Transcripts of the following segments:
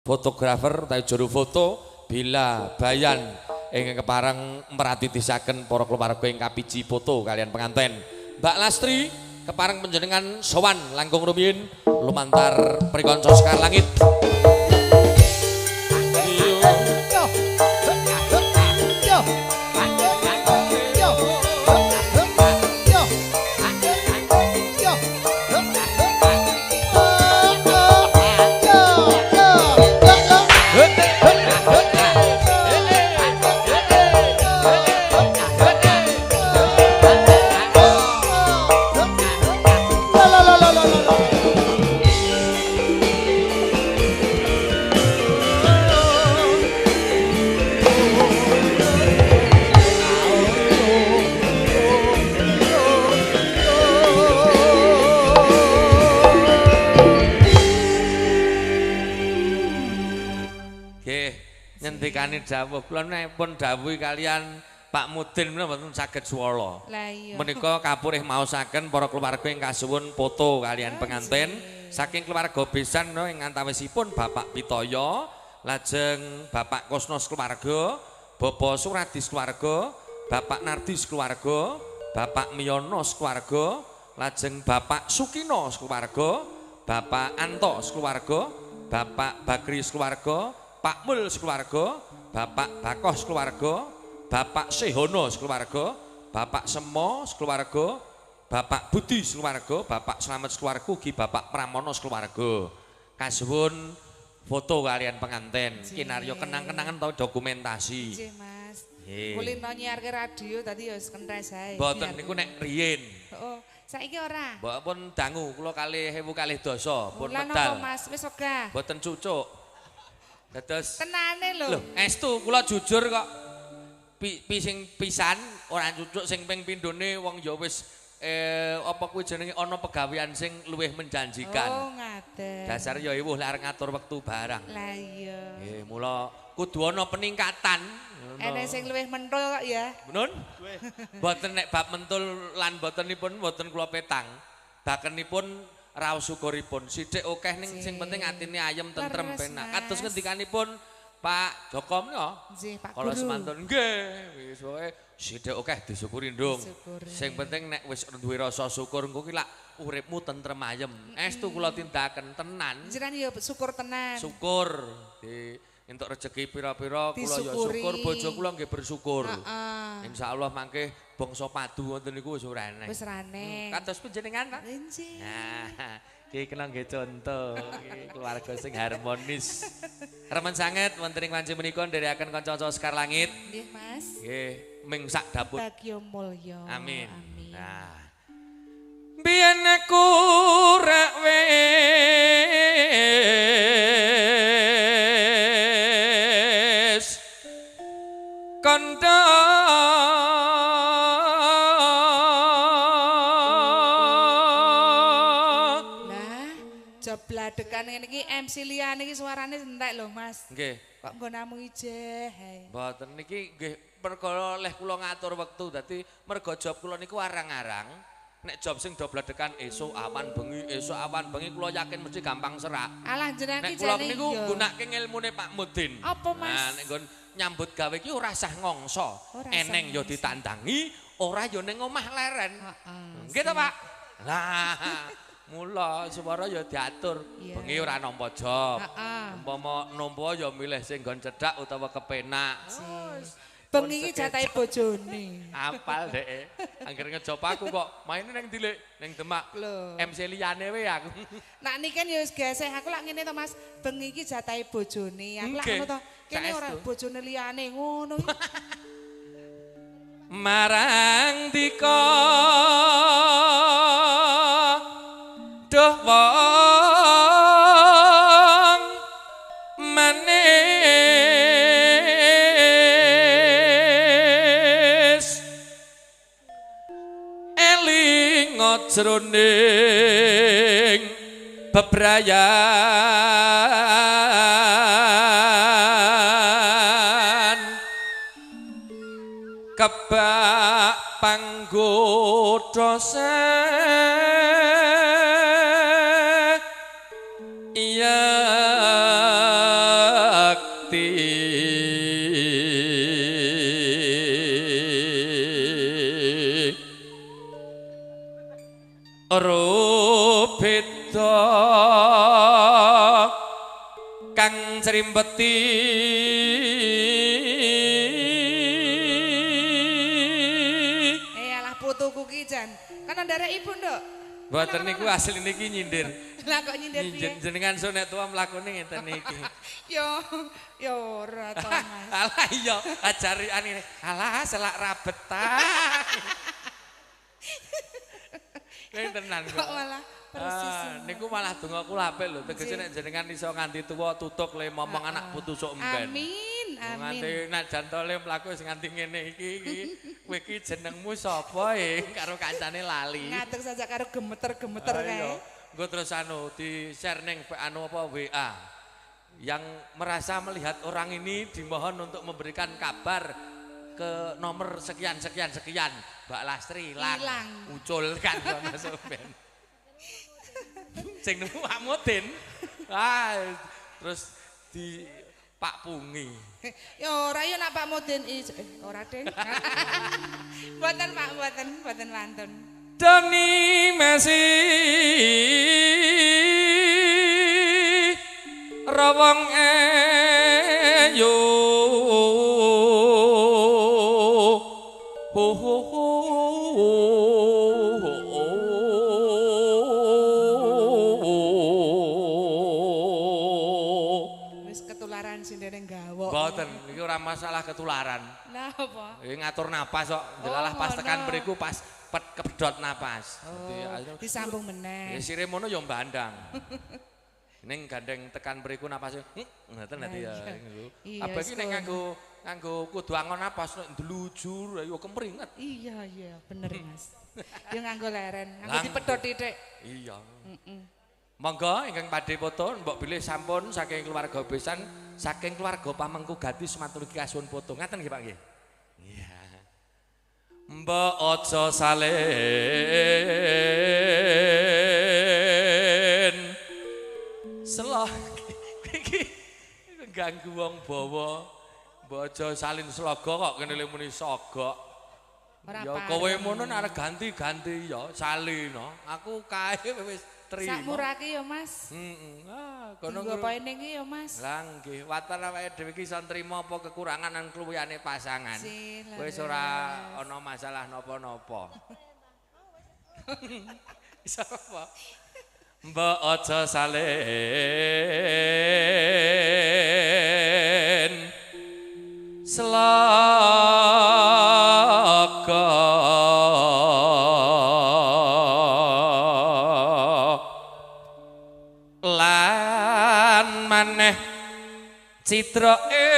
fotografer utawi juru foto Bila Bayan ingkang kepareng meratitisaken para keluarga ing kapiji foto kalian penganten. Mbak Lastri kepareng panjenengan sowan langkung rumiyin lumantar prikanca Sekar Langit. Ngendikane dawuh kula pun dawuhi kalian Pak Mudin menika mboten saged swala. Menika kapurih maosaken para keluarga ing kasuwun foto kalian penganten saking keluarga besan ing antawisipun Bapak Pitoyo, lajeng Bapak Kosnos keluarga, Bapak Suradis keluarga, Bapak Nardis keluarga, Bapak Miyonos keluarga, lajeng Bapak Sukino keluarga, Bapak Anto keluarga, Bapak Bakri keluarga, Pak Mul keluarga, Bapak Bakos keluarga, Bapak Sehono keluarga, Bapak Semo keluarga, Bapak Budi keluarga, Bapak Slamet keluarga, ugi Bapak Pramono keluarga. Kasuwun foto kalian penganten, kinarya kenang-kenangan tau dokumentasi. Nggih, Mas. Kulino nyiarke radio tadi ya wis kentres ae. Mboten niku nek riyin. Heeh. Saiki ora. Mbok pun dangu kula kalih ewu kalih dasa pun Lah medal. napa Mas wis wegah. Mboten cucuk. Dados tenane lho. Lho, estu kula jujur kok sing pisan ora cucuk sing ping pindhone wong ya wis apa kuwi jenenge ana pegawean sing luwih menjanjikan. Oh, ngaten. Dasar ya iwuh lek arep ngatur wektu barang. Lah iya. Nggih, mula kudu ana peningkatan. Enek sing luwih mentul kok ya. Nun? Mboten nek bab mentul lan mbotenipun mboten kula petang. Bakenipun raos syukuripun sithik akeh ning sing penting atine ayem tentrem penak. Kados ngendikanipun Pak Joko menika. Nggih, Pak Kala Guru. semantun nggih, wis pokoke sithik akeh disyukuri ndung. Sing penting nek wis duwe rasa syukur engko ki lak uripmu tentrem ayem. Estu kula tindakaken tenan. Jenengan ya syukur tenan. Syukur di entuk rezeki pira-pira kula ya syukur, bojo kula nggih bersyukur. Insyaallah mangke bangsa padu wonten niku wis ora eneh. Wis rane. Kados panjenengan, Pak? Nggih. Nah, iki kena nggih contoh, iki keluarga sing harmonis. Remen sanget wonten ing wanci menika nderekaken kanca-kanca Sekar Langit. Nggih, Mas. Nggih, ming sak dapur. Bagya mulya. Amin. Amin. Nah. Biyen aku rak wis kandha Jobladekan ngene iki MC liyane iki suarane entek lho, Mas. Nggih. Kok nggo namung ijeh hae. Mboten niki nggih perkara oleh kula ngatur wektu dadi merga job kula niku arang-arang. Nek job sing dobladekan esuk awan bengi kula yakin mesti gampang serak. Alah jenengan Nek iki kula jane niku iya. nggunakake ngilmune Pak Mudin. Apa, Mas? Nah, nek nggon nyambut gawe iki ora sah ngongso. Ora sah Eneng ya ngongso. ditandangi, ora ya ning omah leren. Heeh. Nggih to, Pak? Nah, mula swara ya diatur. Iya. Bengi ora nampa job. Heeh. Umpama nampa ya milih sing nggon cedhak utawa kepenak. Bengi iki jatahe bojone. Apal dek, angger ngejob aku kok main neng Dilik, neng Demak. Lho. MC liyane we aku. Nak niken ya wis geseh aku lak ngene to Mas, bengi iki jatahe bojone. Aku lak Nggih. ngono to. Kene ora Saestu. bojone liyane ngono iki. Marang dika doh wong manis eling jroning bebrayan kebak panggoda iya kang srimbeti alah putuku ki jan kan ndarek ibu nduk mboten niku asli niki nyindir lah kok nyindir piye jenengan sonek tua mlakune ngeten niki yo ora to Mas alah iya ajari anine alah selak rabet ta tenan kok malah persis niku malah donga kula apik lho tegese nek jenengan iso nganti tuwa tutuk le momong anak putu sok emben amin nganti nek jantole mlaku sing nganti ngene iki kowe iki jenengmu sapa karo kancane lali ngatur saja karo gemeter-gemeter kae nggo terus di-share ning WA yang merasa melihat orang ini dimohon untuk memberikan kabar ke nomor sekian Mbak Lastri hilang ucul kan ngono sampean sing nemu Pak Mudin terus di Pak Pungi ya ora ya nak Pak Mudin ora ding mboten Pak mboten wantun Doni Messi rawang ayo ho ho ho wis ketularan sindene gawok mboten iki ora masalah ketularan lha apa ngatur napas kok delalah pas tekan mriku pas kepedhot napas disambung meneh sire mono ya mbandang ning gandeng tekan mriku napase ngoten dadi ya apa iki nek nganggo kudu angon napas nek ndlujur ayo kemringet iya bener Mas yo nganggo leren nganggo dipedhot titik iya monggo ingkang badhe foto mbok bilih sampun saking keluarga besan saking keluarga Pamengku Gadis maturgi kasuwun foto ngaten nggih Pak nggih iya mbok aja salen selah iki ganggu wong bawa bojo salin sloga kok kene le muni sogok ya kowe mono nek ganti-ganti ya salin aku kae wis trimo sakmurake ya Mas kono apa ning ya Mas lah nggih waton awake dhewe iki iso nrimo apa kekurangan lan kluwiyane pasangan wis ora ana masalah napa-napa iso apa mbok aja salen slaga lan maneh citra ing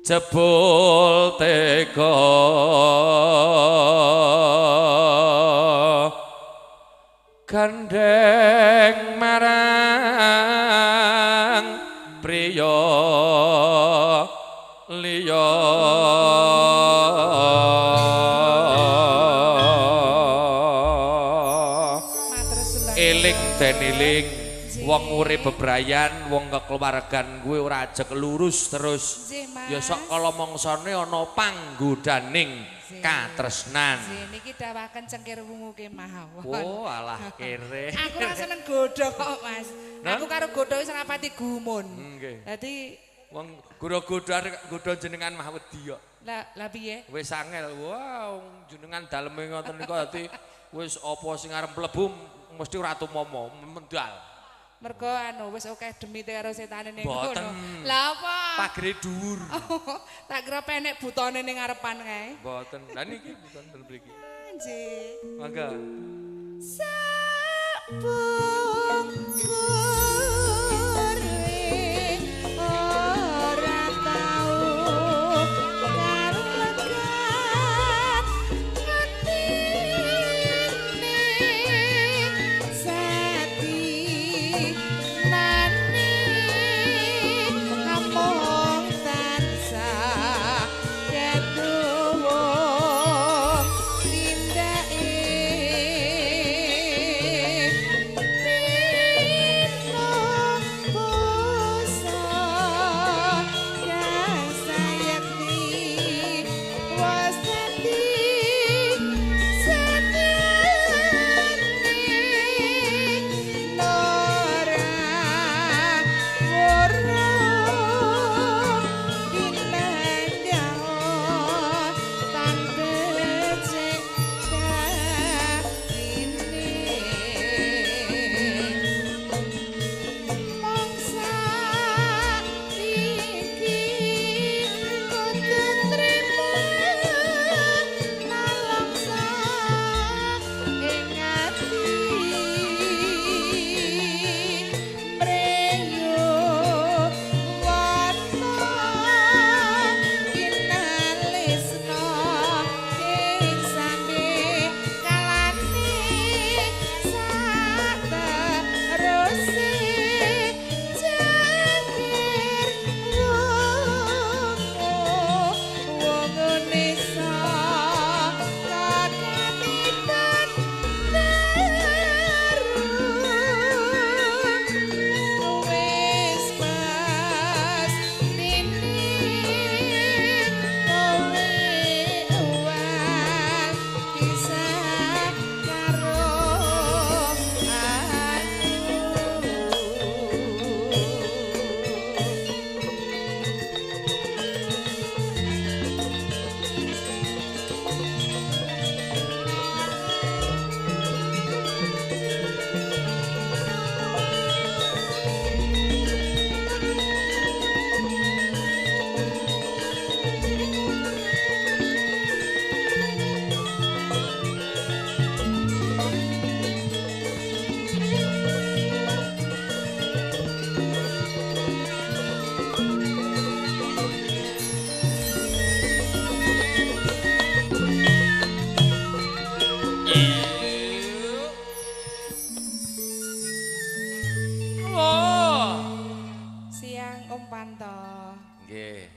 jebul teka gandeng marang priya liya eling den eling wong urip bebrayan wong kekeluargan kuwi ora ajek lurus terus ya sok kala mongsane ana panggodaning katresnan niki dawaken cengkir wungu kemawon oh alah kere aku ra seneng godho kok Mas aku karo godho wis rapati gumun dadi wong godho jenengan mah wedi kok lah piye wis angel wow jenengan daleme ngoten niku dadi wis apa sing arep mlebu mesti ratu momo mendal mergo wis akeh demite karo setane ning kono. Lah apa? Pagere dhuwur. Tak kira penek butone ning ngarepan kae. Mboten. Lah niki wonten mriki. Nggih. Mangga. Sabung Kang Om Panto. Nggih.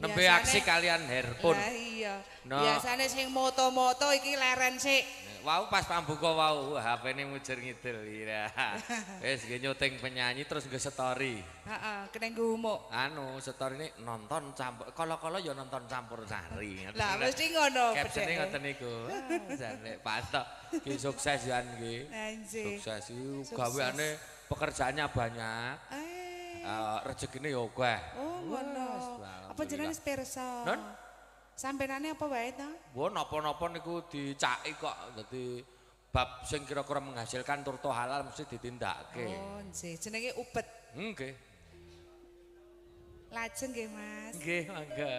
Nembe aksi kalian Herpun. Lah iya. No. Biasane sing moto-moto iki leren sik. Wau pas pambuka wau HP-ne mujur ngidul. Iya. Wis nggih nyuting penyanyi terus nggih story. Heeh, kena ngumuk. Anu story-ne nonton campur kala-kala ya nonton campur sari. Lah mesti ngono. Caption-e ngoten niku. Jane patok. Nggih sukses jan nggih. Sukses iki gaweane pekerjaannya banyak. Rezekine ya akeh. Oh, ngono. Apa jenenge pirsa? Non? Sampenane apa wae ta? Wah, napa-napa niku dicaki kok. Dadi bab sing kira-kira menghasilkan turto halal mesti ditindakake. Oh, nggih. Jenenge ubet. Nggih. Lajeng nggih, Mas. Nggih, mangga.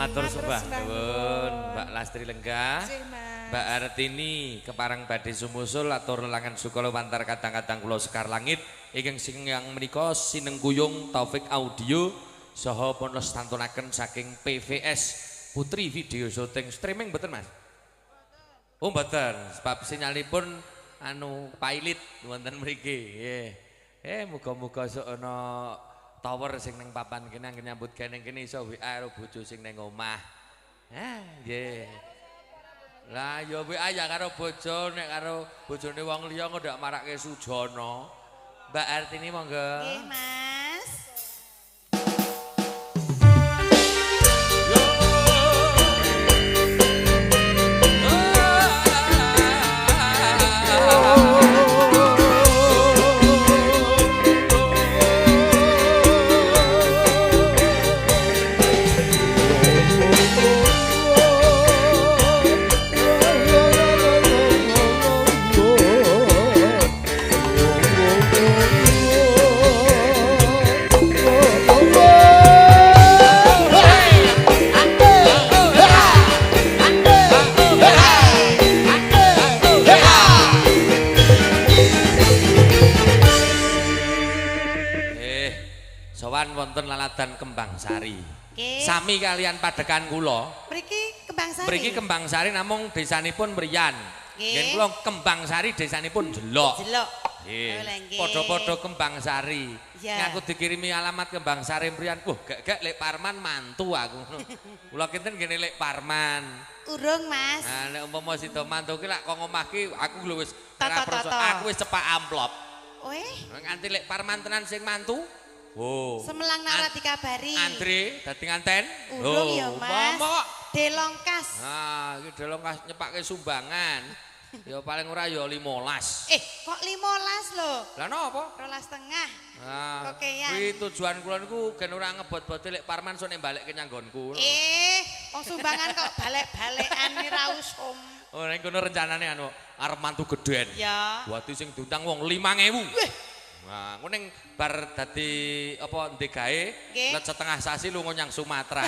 Matur sembah nuwun Mbak Lastri Lenggah, Mbak Artini keparang badhe sumusul atur lelangan sukala wantar kadang-kadang kula Sekar Langit ingkang yang menika sinengguyung Taufik Audio saha pun lestantunaken saking PVS Putri Video Shooting Streaming mboten Mas? Oh mboten, sebab sinyalipun anu pailit wonten mriki. Nggih. Muga-muga sok ana tower sing ning papan kene anggen nyambut gawe kene iso WA karo bojo sing ning omah. Nggih. Lah ya WA ya karo bojo, nek karo bojone wong liya kok ndak marake sujana. Mbak Artini monggo. Nggih, Mas. Sawan wonten laladan Kembang Sari. Nggih. Sami kalian padekan kula. Mriki Kembang Sari. Mriki Kembang Sari namung desanipun Mriyan. Nggih. Nggih kula Kembang Sari desanipun Jelok. Jelok. Nggih. Padha-padha Kembang Sari. Ya. Aku dikirimi alamat Kembang Sari Mriyan. Wah, gak Lek Parman mantu aku. Kula kinten ngene Lek Parman. Urung, Mas. Nah, nek umpama sida mantu ki lak kok ngomah ki aku lho wis Toto. aku wis cepak amplop. Weh, Nganti Lek Parman tenan sing mantu. Oh. semelang nara dikabari. Antri dadi nganten. Urung ya, Mas. Umpama Delongkas. nah, iki delongkas nyepake sumbangan. Ya paling ora ya 15. Kok 15 lho? Lah napa? 12,5. Nah, Kokean. kuwi tujuan kula niku gen ora ngebot-bote Lek Parman sone balik ke nyanggonku. Wong sumbangan kok balik-balikan ora usum. Oh, ning kono rencanane anu arep mantu gedhen. Ya. Wati sing diundang wong 5.000. Nah, ngono ning bar dadi apa ndek gawe Nggih. let setengah sasi lunga nyang Sumatera.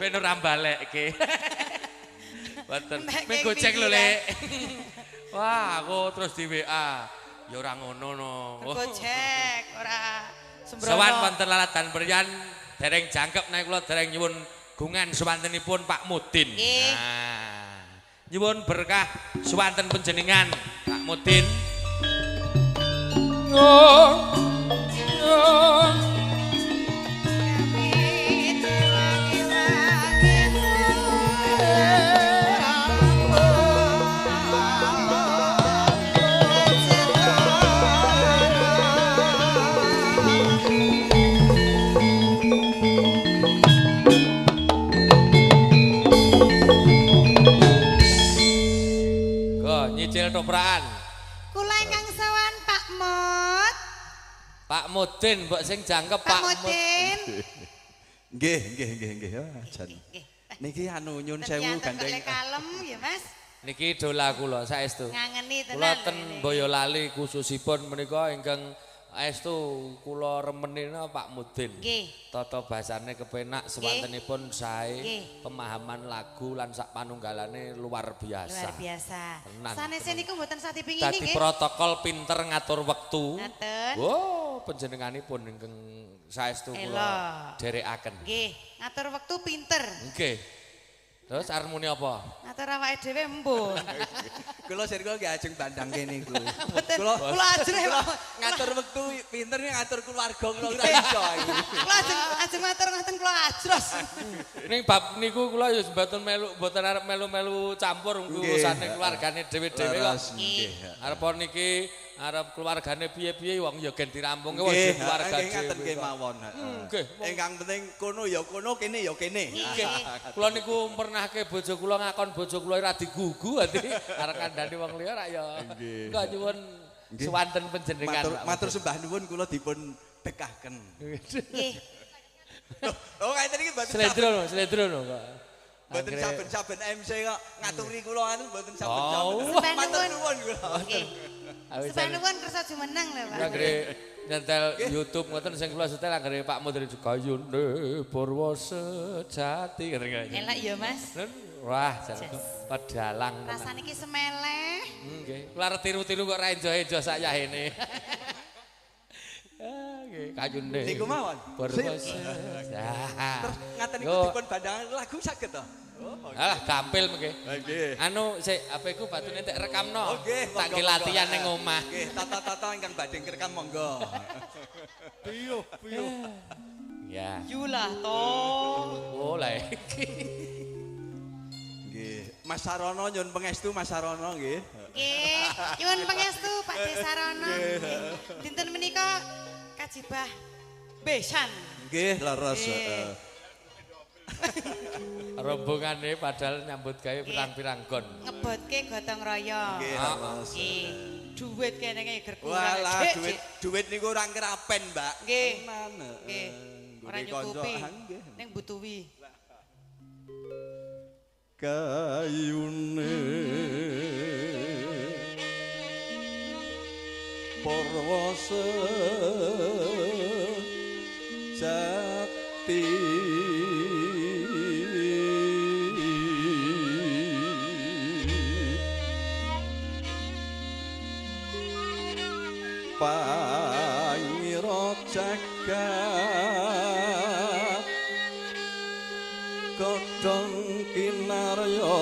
Ben ora balekke. Mboten. Ming gocek lho, Lek. Wah, aku terus di WA. Ya ora ngono no. Gojek ora sembrono. Sawan wonten laladan Mriyan dereng jangkep nek kula dereng nyuwun gungan suwantenipun Pak Mudin. Nggih. Nah, nyuwun berkah suwanten panjenengan Pak Mudin. Go nyicil toprakan. Kula ingkang sawan Pak Mut. Pak Mudin mbok sing jangkep Pak Pak Mudin. Nggih. Jan. Niki anu nyun sewu gandeng. Kalem ya, Mas. Niki dola kula saestu. Ngangeni tenan. Kula ten Boyolali khususipun menika ingkang aestu kula remenina Pak Mudin. Nggih. Tata basane kepenak, sewantenipun sae, Nggih. pemahaman lagu lan sak panunggalane luar biasa. Luar biasa. Tenan, Sanese tenan. niku mboten satiping ini Dadi nggih. protokol pinter ngatur wektu. Ngaten. Wow, panjenenganipun ingkang saestu kula Elok. dherekaken. Nggih, ngatur wektu pinter. Nggih. Terus arep muni apa? Ngatur awake dhewe embun. Kula sirko nggih ajeng bandang kene iku. Mboten Kula kula ajreh, Pak. ngatur wektu pinter ngatur keluarga kula ora iso iki. Kula ajeng ngatur ngoten kula ajros. Ning bab niku kula ya mboten melu mboten arep melu-melu campur urusane keluargane dhewe-dhewe kok. Nggih. Arep niki arep keluargane piye-piye wong ya gen dirampungke wong Nggih, keluarga nggih ngaten dhewe. nggih mawon. Nggih. Ingkang penting kono ya kono, kene ya kene. Nggih. Kula niku pernahke bojo kula ngakon bojo kula ora digugu ati arek kandhane wong liya rak ya. Enggak nyuwun suwanten panjenengan. Matur sembah nuwun kula dipun bekaken. Nggih. Oh, ngaten iki mboten Sledro kok. mboten saben-saben MC kok ngaturi kula anu mboten Oh. saben-saben. Matur nuwun kula. Nggih. Sebab nuwun kersa jumeneng lho, Pak. Anggere nyetel YouTube ngoten sing kula setel anggere Pak Mudin Gayune Purwa Sejati ngene. Elak ya, Mas. Wah, pedalang. Rasane iki semeleh. Nggih. Kula arep tiru-tiru kok ra enjoy-enjoy sak yahene. Nggih, Gayune. Niku mawon. Purwa Sejati. Terus ngaten niku Yo. dipun bandangan lagu saged to? Alah gampil mengke. Nggih. Anu sik apa iku batune tak rekamno. Nggih, Tak monggo, ki latihan monggo. ning omah. Nggih, tata-tata ingkang badhe ngrekam monggo. Piyuh. Ya. Yulah to. Oh, lah iki. Nggih. Mas Sarono nyun pangestu Mas Sarono nggih. Nggih, nyuwun pangestu Pak Desarono. Dinten menika kajibah besan. Nggih, leres. Nggih. Rombongane padahal nyambut gawe pirang-pirang gon. Ngebotke gotong royong. Nggih, leres. Nggih. Duit kene ger kurang. Walah, Cik, duit niku ora kerapen, Mbak. Nggih. Tenan. Nggih. Ora Nggih, kanca. nyukupi. Nggih. Ning butuwi. Kayune Purwa Sejati Pangira jagat kodhong kinarya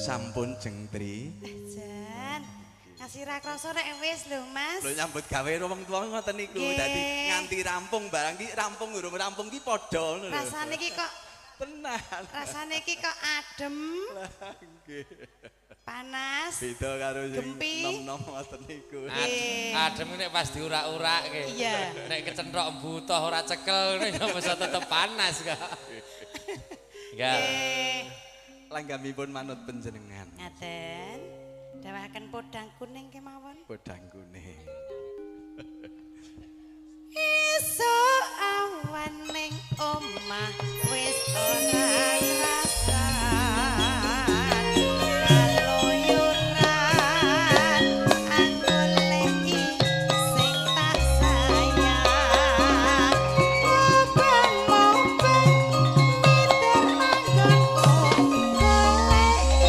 sampun jengtri. Jan, ngasih rakrasa nek wis lho, Mas. Lho nyambut gawe wong tuwa ngoten niku. Dadi nganti rampung barang ki rampung urung rampung ki padha ngono lho. Rasane ki kok tenan. Rasane ki kok adem. Nggih. Panas. Beda karo sing gempi. nom-nom ngoten niku. Adem nek pas diurak-urake. Iya. Nek kecentrok butuh ora cekel ya bisa tetep panas kok. Ya. Langgamipun manut panjenengan. Ngaten. Dawaken podang kuning kemawon. Podang kuning. Esuk awan ning omah wis ora rasan. Kaluyuran anggoleki sing tak sayang. Mobeng-mobeng mitir manggonku goleki.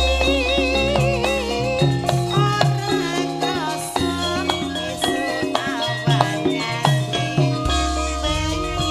Ora krasa esuk awan nganti bengi.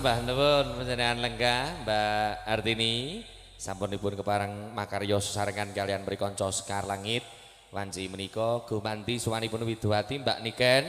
Mbah nuwun panjenengan lenggah Mbak Artini. Sampunipun kepareng makarya sesarengan kalian mrikanca Sekar Langit. Wanci menika gumanti suwanipun Widowati Mbak Niken.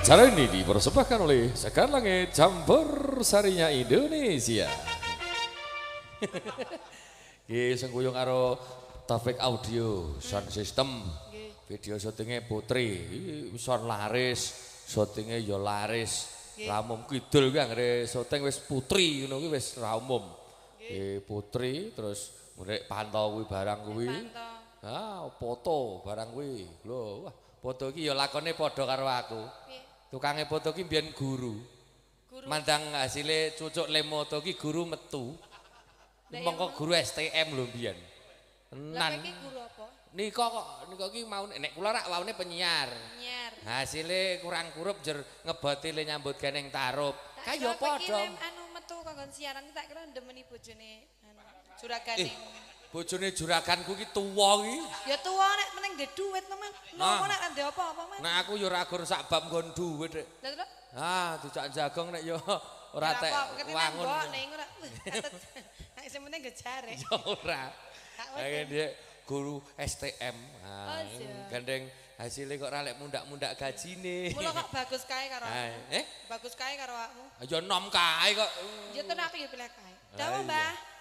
Acara ini dipersembahkan oleh Sekar Langit Campur Sarinya Indonesia. Nggih sing kuyung karo Taufik Audio sound system. Video syutingnya Putri, sound laris, syutingnya ya laris. Ramum kidul ki anggere syuting wis Putri ngono kuwi wis ramum. Nggih Putri terus mrek pantau kuwi barang kuwi. Ah, foto barang kuwi. Lho, wah foto iki ya lakone padha karo aku. Tukange foto ki mbiyen guru. Mandang hasilnya cucuk lemoto ki guru metu. Mongko guru STM lho mbiyen. Tenan. Lah guru apa? Nika ki mau nek kula rak waune penyiar. Penyiar. Hasilnya kurang kurup jer ngebotile nyambut geneng tarup. Kaya padha. Anu metu kanggo siaran tak kira ndemeni bojone anu juragane. Bojone juraganku ki tuwa ki. Ya tuwa nek meneng ndek dhuwit to, Man. Nopo nek ndek apa-apa, Man? Nek aku ya ora gur sak bab nggon dhuwit, Dik. Lah terus? Ah, dijak jagong nek ya ora tek wangun. Kok ning ora. Nek sing penting gejare. Ya ora. Kayak dia guru STM. Ah, gandeng hasilnya kok ora lek mundak-mundak gajine. Mula kok bagus kae karo aku. Bagus kae karo awakmu. Ya nom kae kok. Ya tenan aku ya pilih kae. Dawa, Mbah.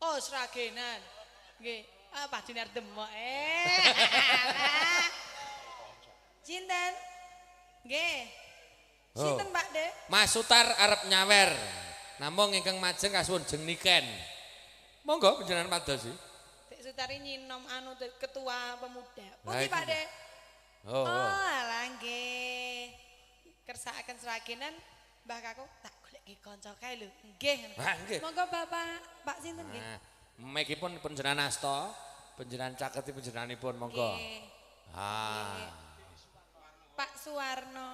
Oh, seragenan. Nggih. Ah, Pak Dinar Demok. Sinten? Nggih. Sinten, Pak De? Mas Sutar arep nyawer. Namung ingkang majeng kasuwun jeng Niken. Monggo panjenengan madosi. Dek Sutari nyinom anu ketua pemuda. Pundi Pak De? Oh, alah nggih. Kersakaken seragenan Mbah Kakung tak goleki kanca kae lho. Nggih. Monggo Bapak, Pak sinten nggih? Mekipun panjenengan asta, panjenengan caketi panjenenganipun monggo. Ah. Pak Suwarno.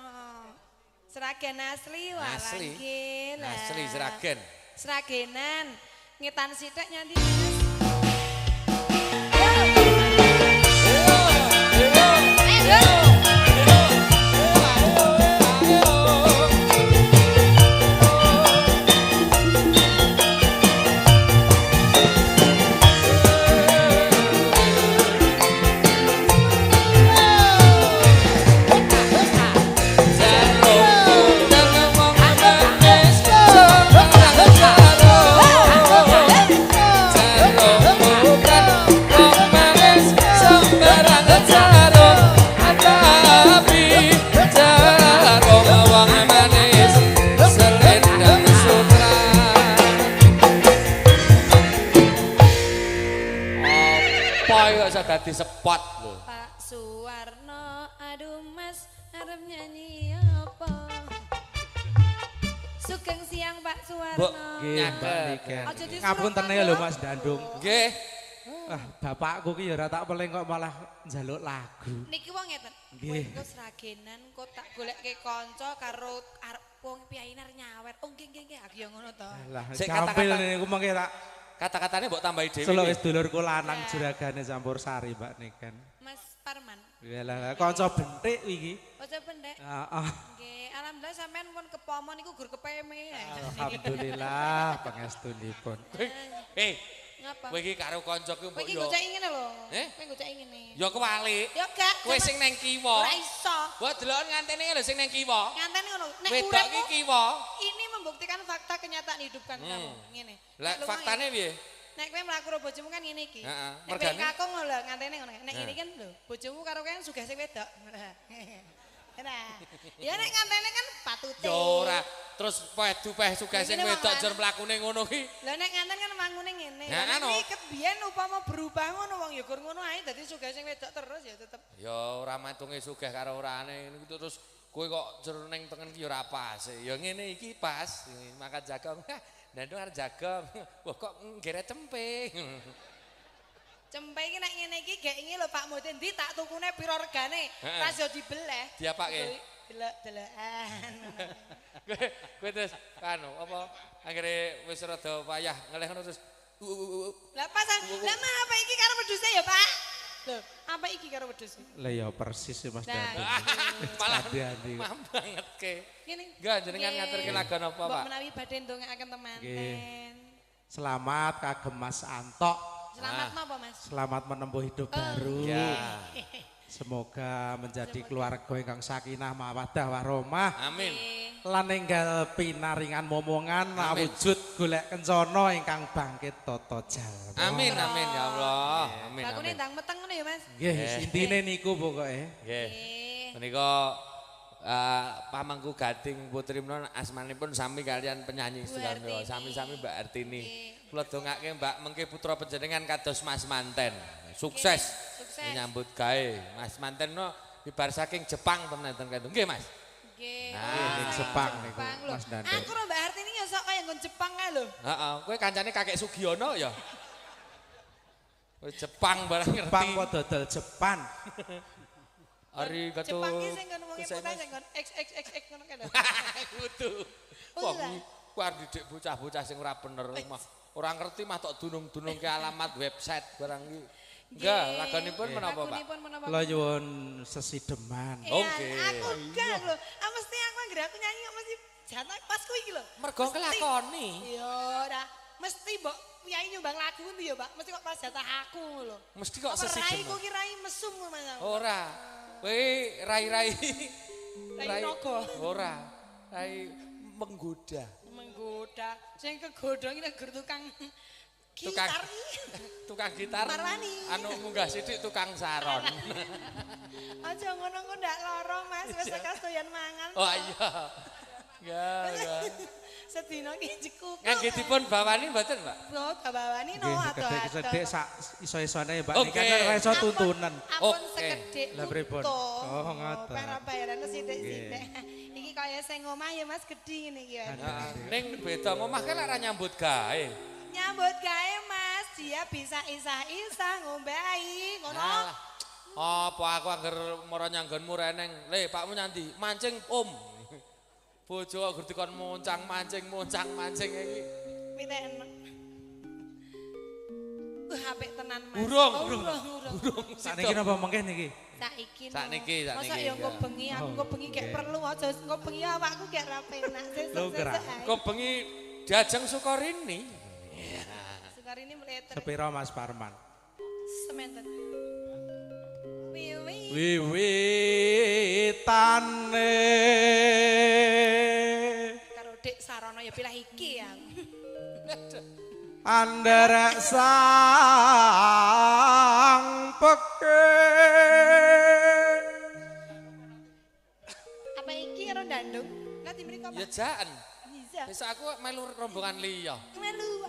Seragen asli walah nggih. Asli seragen. Seragenan. Ngetan sithik nyanti. Dadi sepot lho. Pak Suwarno, aduh Mas, arep nyanyi apa? Sugeng siang Pak Suwarno. Nggih, Mbak Niken. Ngapunten ya lho Mas Dandung. Nggih. Ah, bapakku ki ya ora tak peling kok malah njaluk lagu. Niki wong ngeten. Nggih. Kowe seragenan kok tak goleke kanca karo arep wong piyainar nyawer. Oh nggih nggih nggih, aku ya ngono to. Lah, campil niku mengke tak kata-katane mbok tambahi dhewe. Selo wis dulurku lanang juragane Campur Sari, Mbak Niken. Mas Parman. Iyalah, kanca bentik iki. Kanca bentik. Heeh. Nggih, alhamdulillah sampean pun kepomon niku gur kepeme. Alhamdulillah pangestunipun. Ngapa? Kowe iki karo kancaku mbok yo. Kowe iki gocek ngene lho. Eh? Kowe gocek ngene. Ya kewalik. Ya gak. Kowe sing neng kiwa. Ora iso. Mbok delok ngantene lho sing neng kiwa. Nganteni ngono. Nek Wedok uripmu iki kiwa. ini membuktikan fakta kenyataan hidup kan kamu. Ngene. Lah faktane piye? Nek kowe mlaku karo bojomu kan ngene iki. Heeh. Nek Mergane kakung lho nganteni ngono. Nek ngene kan lho, bojomu karo kowe sugih sing wedok. Nah, ya nek ngantene kan patute. Ya ora. Terus peh sugih sing wedok jer mlakune ngono ki. Lah nek nganten kan mangune ngene. Nah, Lah anu. iki kebiyen upama berubah ngono wong ya gur ngono ae dadi sugih sing wedok terus ya tetep. Ya ora matunge sugih karo orane niku terus kowe kok jer ning tengen ki ya ora pas. Ya ngene iki pas makan jagong. Ndandung arep jagong. Wah kok nggeret cempe. Cempe iki nek ngene iki gek iki lho Pak Mudin ndi tak tukune pira regane? Tas yo dibeleh. Diapake? Delok-delokan. Kowe terus anu apa anggere wis rada wayah ngeleh ngono terus Lah pas lah apa iki karo wedhuse ya Pak? Lho, apa iki karo wedhuse? Lah ya persis ya Mas Dandi. malah Hati-hati. banget ke. Ngene. Enggak jenengan ngaturke lagu apa Pak? Mbok menawi badhe ndongaaken temanten. Selamat kagem Mas Antok. Selamat napa Mas? Selamat menempuh hidup baru. Ya. Semoga menjadi keluarga ingkang sakinah mawaddah warahmah. Amin. Lan enggal pinaringan momongan awujud golek kencana ingkang bangkit tata jalma. Amin amin ya Allah. Amin Lagune amin. ndang meteng ngono ya Mas? Nggih, intine niku pokoke. Nggih. Nggih. Menika pamangku Gading Putri menawa asmanipun sami kalian penyanyi sedaya sami-sami Mbak Artini. Kula dongake Mbak mengke putra panjenengan kados Mas Manten. Sukses. Menyambut gawe Mas Manten no bibar saking Jepang temen kantung. Nggih Mas. Nggih. Nah, ning Jepang niku Mas Dandi. Aku karo Mbak Artini ya sok kaya nggon Jepang kae lho. Heeh, kowe kancane Kakek Sugiono ya. Kowe Jepang barang ngerti. Jepang kok dodol Jepang. Ari katu. Jepang ki sing nggon wong putih sing nggon XXXX ngono kae lho. Kudu. Wah, ku arep didik bocah-bocah sing ora bener mah. Ora ngerti mah tok dunung-dunung ke alamat website barang iki. Enggak, lagonipun menapa, Pak? Lagunipun menapa? Kula nyuwun sesideman. Oke. Aku enggak lho. Mesti aku anggere aku nyanyi kok mesti jatah pas kuwi iki lho. Mergo kelakoni. Ya ora. Mesti mbok nyanyi nyumbang lagu ndi ya, Pak? Mesti kok pas jatah aku lho. Mesti kok Rai sesideman. ku ki rai mesum ngono Mas. Ora. Kowe rai-rai. Rai naga. Ora. Rai menggoda. Menggoda. Sing kegodhong iki nek tukang Tukang- gitar. Tukang gitar. Marwani. Anu munggah sithik tukang saron. Aja ngono-ngono ndak lara Mas, wis tekan doyan mangan. Oh iya. Ya. Sedina ki jekuk. Nganggitipun bawani mboten, Mbak? Oh, kabawani no Nggih, ado-ado. sekedhik sak iso-isone Mbak Oke. niki kan ora iso tuntunan. Ampun Oke. sekedhik. Lah pripun? tutup. Oh, ngoten. Para bayaran sithik-sithik. Iki kaya sing omah ya Mas gedhi ngene iki. Nah, ning beda ngomah kan ora nyambut gawe. Nyambut gawe Mas, dia bisa isah-isah ngombai ngono. Alah. Apa aku angger mara nyanggonmu reneng. Le, Pakmu nyanti, mancing Om. Bojo kok gur dikon moncang mancing iki. Piten. Apik tenan Mas. Burung, Oh, burung. burung. Sakniki napa mengke niki? Saiki. Sakniki, Masa sakniki, ya engko ya. bengi, aku engko bengi gek perlu aja engko bengi awakku gek ra penak. Lho, gerak. Kok bengi diajeng Sukarini. Sekarang ini meleter. Sepiro Mas Parman? Sementen. Wiwi. Wiwitane Karo Dik Sarono ya pilah iki ya. andherek sang peke Apa iki karo Dandung? Nanti mriko Ya Pak. jan. Bisa. Besok aku melu rombongan liya. Melu.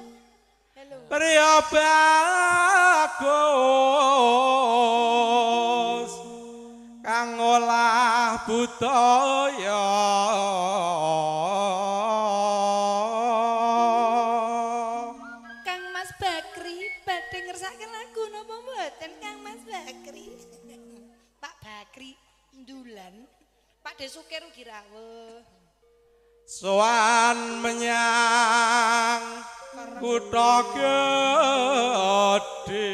Halo. priya bagus kang olah budaya Kang Mas Bakri badhe ngersake lagu napa mboten Kang Mas Bakri? Pak Bakri Ndulan. Pak Desukir ugi rawuh. sowan menyang kutha gedhe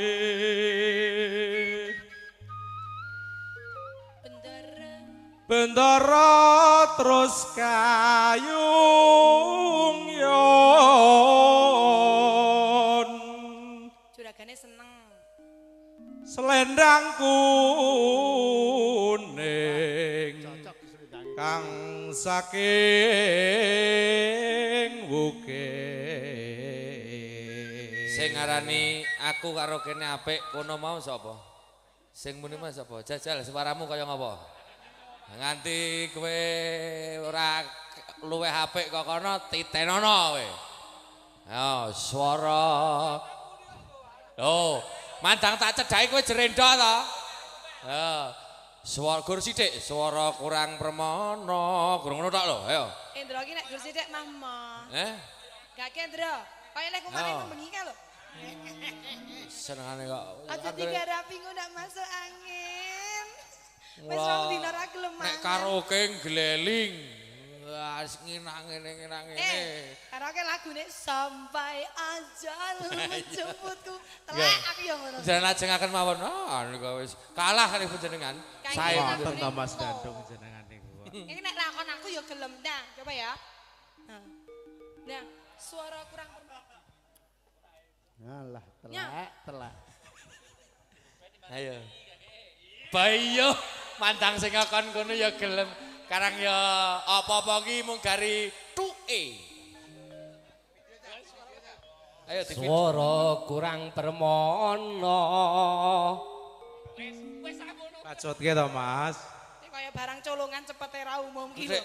Bendera bendara terus kayung yon juragane seneng. selendang kuning kang saking bukit Sing ngarani aku karo kene apik kono mau sapa? Sing muni mas sapa? Jajal suaramu kaya ngapa? Nganti kowe ora luwih apik kok kono titenono kowe. Yo swara. Oh, mandang tak cedhaki kowe jerendha to. Ya. Swara gur sithik, swara kurang permono. Gur ngono tok lho, ayo. Indra ki nek gur sithik mah. Gak Kendra. Kaya lek kemarin bengi ka lho. Senengane kok. Aja digarapi ndak masuk angin. Wis rong dina ra gelem mangan. Nek karaoke gleling. Wis nginang ngene. Karaoke lagune sampai ajal menjemputku. Telek aku ya ngono. Jangan lajengaken mawon. Niku wis kalah kali panjenengan. Sae wonten to Mas Gandung jenengan niku. Iki nek lakon aku ya gelem dah. Coba ya. Nah, suara kurang Alah, telek. Ayo. Bayo mandang sing ngakon kono ya gelem. Karang ya apa-apa ki mung gari tuke. Ayo swara kurang permono. Pacutke to, Mas. Kaya barang colongan cepet ra umum ki lho.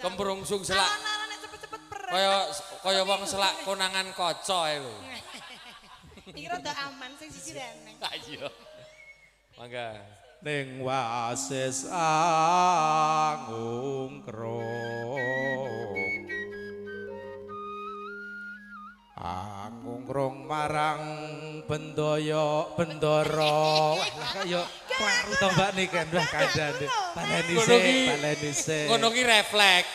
Kembrungsung selak. Nek cepet-cepet perang. Kaya wong selak konangan kaca ae lho. Iki rada aman sing siji reneng. Ayo. Mangga. Ning wasis angungkrung. Angungkrung marang bendara. Wah, kaya klaru to Mbak niken wah kandhane. Baleni sik. Ngono ki refleks.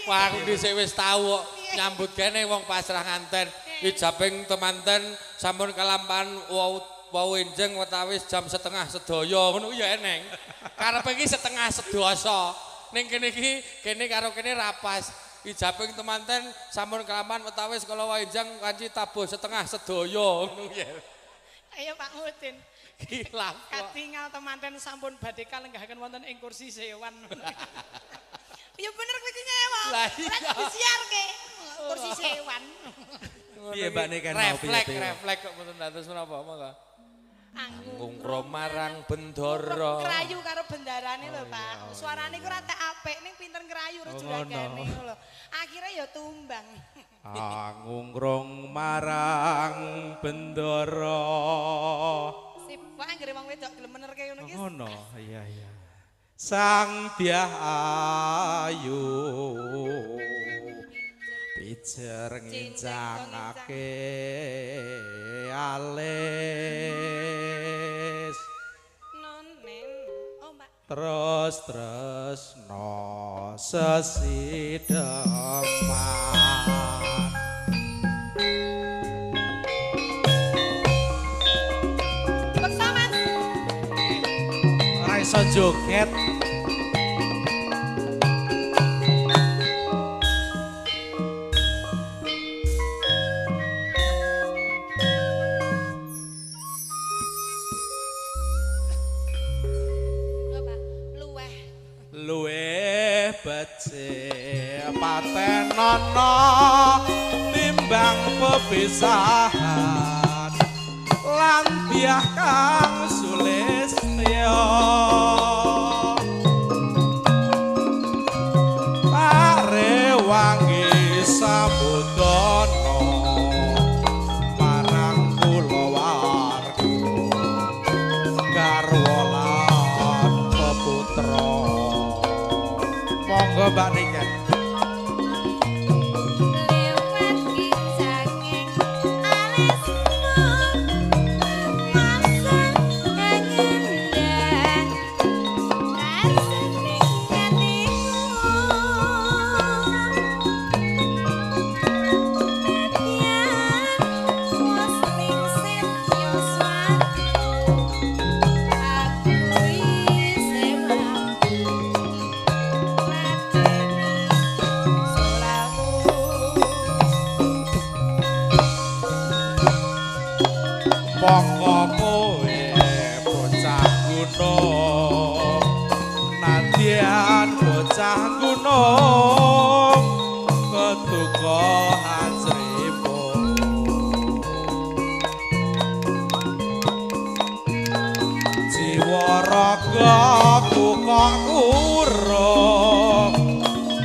Wah, aku dhisik wis tau kok nyambut kene wong pasrah nganten. Ijabing temanten sampun kalampahan wau enjeng watawis jam 1:30 ngono ya eneng. Karepe iki 1:30. Ning kene iki kene karo kene rapas. Ijabing temanten sampun kalampahan watawis kala wau enjeng kanci tabuh 1:30 ngono ya. Ayo Pak Mudin. Kilap. Katingal temanten sampun badhe kalenggahaken wonten ing kursi sewan. Ya bener kowe iki nyewa. Lah iya. Disiarke kursi sewan. Piye Mbak niken mau piye? Refleks kok mboten dados menapa monggo. Anggung marang bendara. Ngerayu karo bendarane lho Pak. Suarane ku rada apik ning pinter ngerayu ro juragane lho. Akhire ya tumbang. Angungkrung marang bendara. Sip, kok anggere wong wedok gelem menerke ngono ki. Ngono, iya. Sang Dyah Ayu pijer ngincangake alis. Nonen. Oh, Mbak. Terus no sesideman. Bersama. Ora iso joget. Luwih becik patenono timbang pepisahan lan Dyah Kang Sulistya parewangi samudana marang kulawarga garwa lan peputra. Monggo Mbak Niken. Lewat ki sanging alismu masa jiwa ragaku kok kurung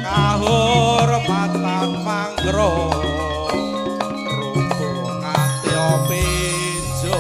kahormatan manggrung rumpung nganti pinjo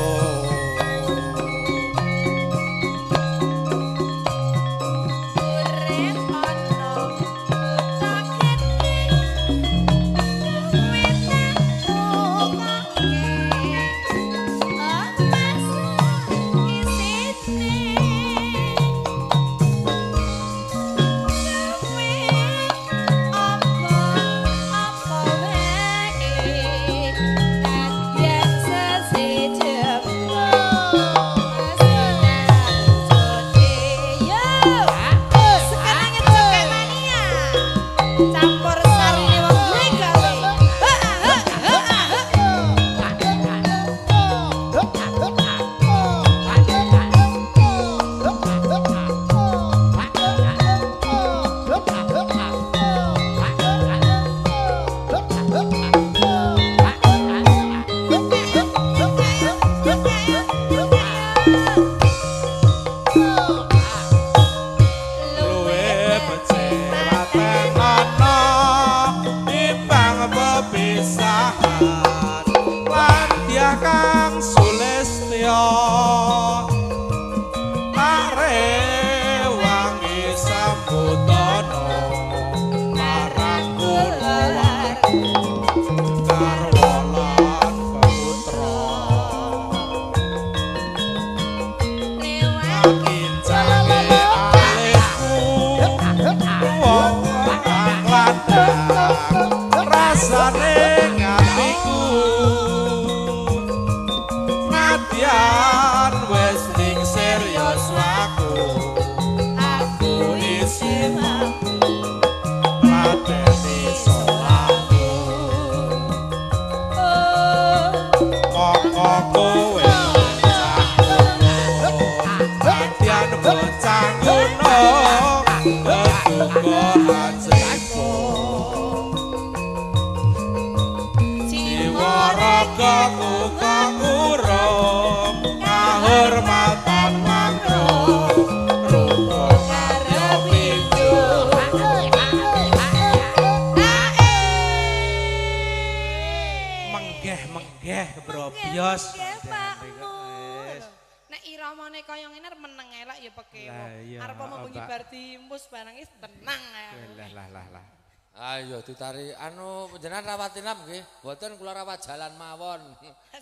Ayo ditari anu panjenengan rawat inap nggih. Mboten kula rawat jalan mawon.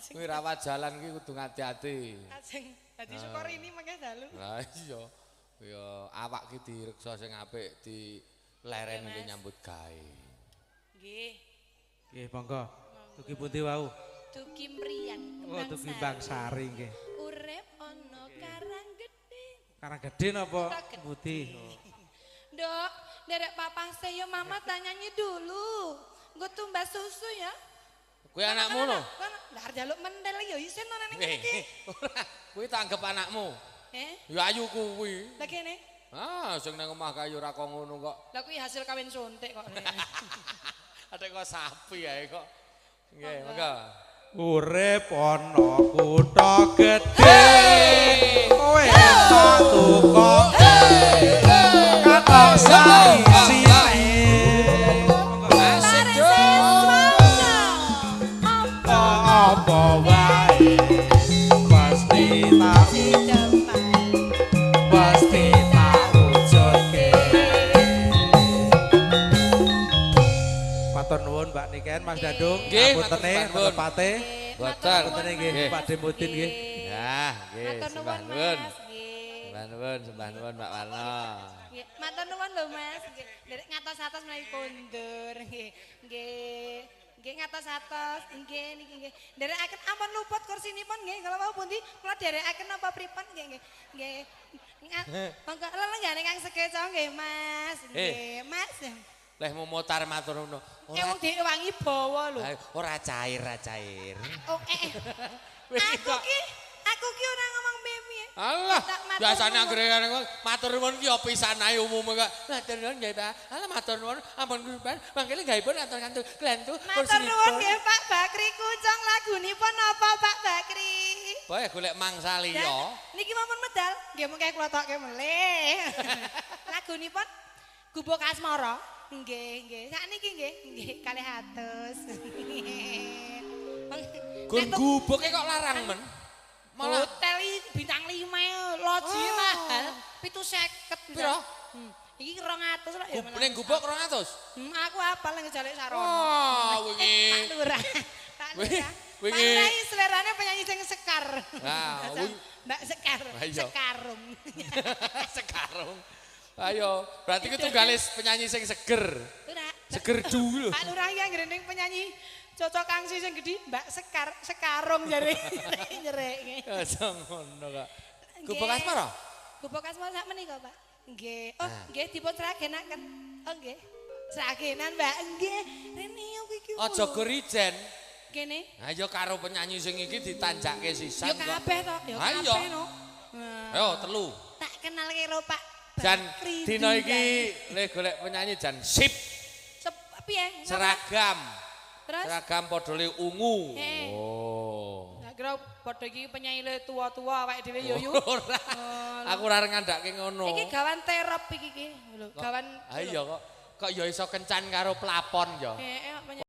Kuwi rawat jalan ki kudu ngati-ati. Ajeng dadi syukur ini mangke dalu. Lah iya. Ya awak ki direksa sing apik dilereni ki nyambut gawe. Nggih. Nggih, monggo. Dugi pundi wau? Dugi mriyan. Oh, dugi Bangsari nggih. Urip ana Karang Gedhe. Karang Gedhe napa putih? Dok, derek papa saya mama tanyanya dulu. Gue tumbas susu ya. Kuwi anakmu lho. Lah jaluk mendel ya isen ana ning iki. Kuwi tak anggap anakmu. Ya ayu kuwi. Lah kene. Ah, sing nang omah kayu ra kok ngono kok. Lah kuwi hasil kawin suntik kok. Ada kok sapi ae kok. Nggih, monggo. Urip ana kutha gedhe. Kowe tak tukok. Kata saisine. Apa wae pasti tak pasti tak wujudke. Matur nuwun Mbak Niken Mas Dadung, ngapunten telepate. Boten. Ngapunten nggih Pak Demutin nggih. Ya, nggih. Matur nuwun Mas. Sembah nuwun Mbak Warna. Nggih, matur nuwun lho Mas. Derek ngatos-atos menawi kondur nggih. Nggih. Nggih ngatos-atos. Nggih niki nggih. Derekaken ampun luput kursinipun nggih. Kalau mau pundi kula derekaken napa pripun nggih nggih. Nggih. Monggo lenggane Kang Sekeco nggih Mas. Nggih, Mas. Leh mutar matur ngono. Wong dhewe wangi bawa lho. Ora cair, ora cair. Oh, Aku ki ora ngomong piye. Alah, biasane anggere matur nuwun ki ya pisan ae umume kok. Matur nuwun nggih, Pak. Alah matur nuwun ampun kuwi mangkene gaipun atur-atur glentu. Matur nuwun nggih Pak Bakri Kucong lagunipun napa Pak Bakri? Bae golek mangsa liya. Niki mampun medal, nggih mengke kula tokke melih. Lagunipun Gubuk Asmara. Nggih. Sakniki nggih kalih atus. Gun gubuke kok larang men. Malah hotel bintang 5 loji mahal 750. Piro? Iki 200 lho ya. Ning gubuk 200. Aku apal nang jale Sarono. Wah, wingi. Pak Lurah. Pak Lurah. Pak Lurah iki selerane penyanyi sing sekar. Nah, Mbak Sekar. Sekarung. Sekarung. Ayo, berarti itu tunggalis penyanyi sing seger. Seger dulu. Pak Lurah iki anggere ning penyanyi cocok kangsi sing gedhi Mbak Sekarung jare nyerek. Ya ngono kok. Gubuk Asmara? Gubuk Asmara sak menika, Pak. Nggih. Oh, nggih dipun seragenaken. Oh, nggih. Seragenan, Mbak. Nggih. Rene iki. Aja gorijen. Kene. Ha ya karo penyanyi sing iki ditanjakke sisan kok. Ya kabeh to, ya kabeh no. Ayo telu. Tak kenal karo Pak Jan dina iki le golek penyanyi jan sip. Piye? Seragam. Terus seragam podole ungu. Oh. Lah kira padha iki penyanyi le tua-tua awake dhewe yo yo. Aku ora ngandake ngono. Iki gawan terop iki lho, gawan. Ha iya kok. Kok ya iso kencan karo plafon ya.